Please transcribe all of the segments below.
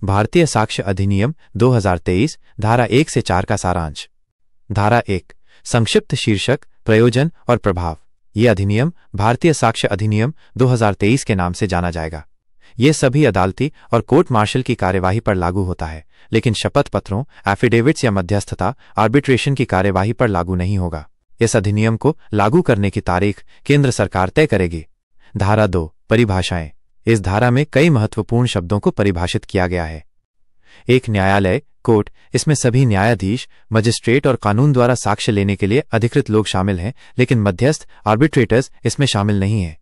भारतीय साक्ष्य अधिनियम 2023 धारा 1 से 4 का सारांश। धारा 1 संक्षिप्त शीर्षक, प्रयोजन और प्रभाव। ये अधिनियम भारतीय साक्ष्य अधिनियम 2023 के नाम से जाना जाएगा। ये सभी अदालती और कोर्ट मार्शल की कार्यवाही पर लागू होता है, लेकिन शपथ पत्रों, एफिडेविट्स या मध्यस्थता, आर्बिट्रेशन की कार्यवाही पर लागू नहीं होगा। इस अधिनियम को लागू करने की तारीख केंद्र सरकार तय करेगी। धारा 2 परिभाषाएं। इस धारा में कई महत्वपूर्ण शब्दों को परिभाषित किया गया है। एक न्यायालय, कोर्ट, इसमें सभी न्यायाधीश, मजिस्ट्रेट और कानून द्वारा साक्ष्य लेने के लिए अधिकृत लोग शामिल हैं, लेकिन मध्यस्थ, आर्बिट्रेटर्स इसमें शामिल नहीं हैं।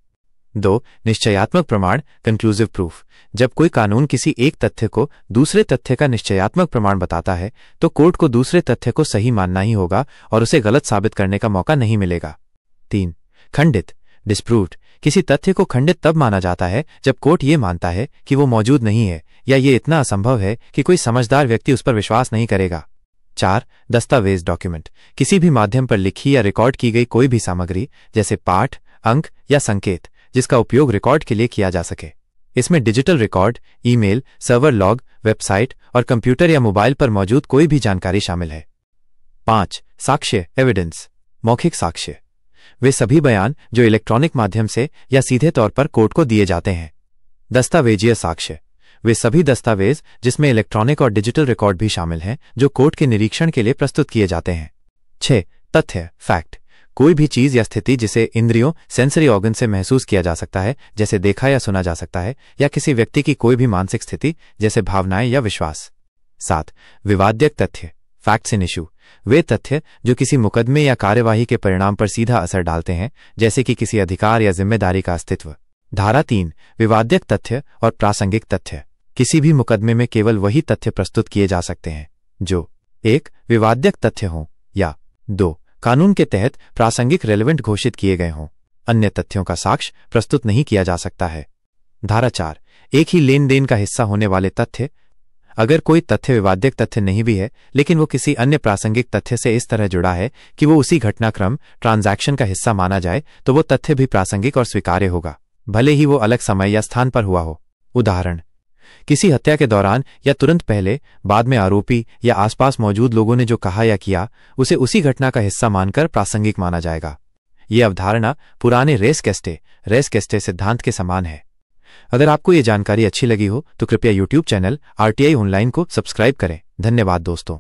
2 निश्चयात्मक प्रमाण, कंक्लूसिव प्रूफ। जब कोई कानून किसी एक तथ्य को दूसरे तथ्य का निश्चयात्मक प्रमाण बताता है, तो कोर्ट को दूसरे तथ्य को सही मानना ही होगा और उसे गलत साबित करने का मौका नहीं मिलेगा। 3 खंडित, डिस्प्रूव्ड। किसी तथ्य को खंडित तब माना जाता है जब कोर्ट ये मानता है कि वो मौजूद नहीं है या ये इतना असंभव है कि कोई समझदार व्यक्ति उस पर विश्वास नहीं करेगा। 4 दस्तावेज, डॉक्यूमेंट। किसी भी माध्यम पर लिखी या रिकॉर्ड की गई कोई भी सामग्री, जैसे पाठ, अंक या संकेत, जिसका उपयोग रिकॉर्ड के लिए किया जा सके। इसमें digital record, email, server log, website और कंप्यूटर या मोबाइल पर मौजूद कोई भी जानकारी शामिल है। 5 साक्ष्य, एविडेंस। मौखिक साक्ष्य वे सभी बयान जो इलेक्ट्रॉनिक माध्यम से या सीधे तौर पर कोर्ट को दिए जाते हैं। दस्तावेजीय साक्ष्य वे सभी दस्तावेज जिसमें इलेक्ट्रॉनिक और डिजिटल रिकॉर्ड भी शामिल हैं, जो कोर्ट के निरीक्षण के लिए प्रस्तुत किए जाते हैं। 6 तथ्य, फैक्ट। कोई भी चीज या स्थिति जिसे इंद्रियों, सेंसरी ऑर्गन से महसूस किया जा सकता है, जैसे देखा या सुना जा सकता है, या किसी व्यक्ति की कोई भी मानसिक स्थिति, जैसे भावनाएं या विश्वास। 7 विवाद्यक तथ्य, फैक्ट्स इन इशू। वे तथ्य जो किसी मुकदमे या कार्यवाही के परिणाम पर सीधा असर डालते हैं, जैसे कि किसी अधिकार या जिम्मेदारी का अस्तित्व। धारा 3 विवाद्यक तथ्य और प्रासंगिक तथ्य। किसी भी मुकदमे में केवल वही तथ्य प्रस्तुत किए जा सकते हैं जो 1 विवाद्यक तथ्य हों या 2 कानून के तहत प्रासंगिक रेलेवेंट घोषित किए गए हों। अन्य तथ्यों का साक्ष्य प्रस्तुत नहीं किया जा सकता है। धारा 4 एक ही लेन देन का हिस्सा होने वाले तथ्य। अगर कोई तथ्य विवाद्यक तथ्य नहीं भी है, लेकिन वो किसी अन्य प्रासंगिक तथ्य से इस तरह जुड़ा है कि वो उसी घटनाक्रम, ट्रांजैक्शन का हिस्सा माना जाए, तो वो तथ्य भी प्रासंगिक और स्वीकार्य होगा, भले ही वो अलग समय या स्थान पर हुआ हो। उदाहरण, किसी हत्या के दौरान या तुरंत पहले, बाद में आरोपी या आसपास मौजूद लोगों ने जो कहा या किया, उसे उसी घटना का हिस्सा मानकर प्रासंगिक माना जाएगा। ये अवधारणा पुराने रेस केस्टे सिद्धांत के समान है। अगर आपको ये जानकारी अच्छी लगी हो तो कृपया YouTube चैनल RTI ऑनलाइन को सब्सक्राइब करें। धन्यवाद दोस्तों।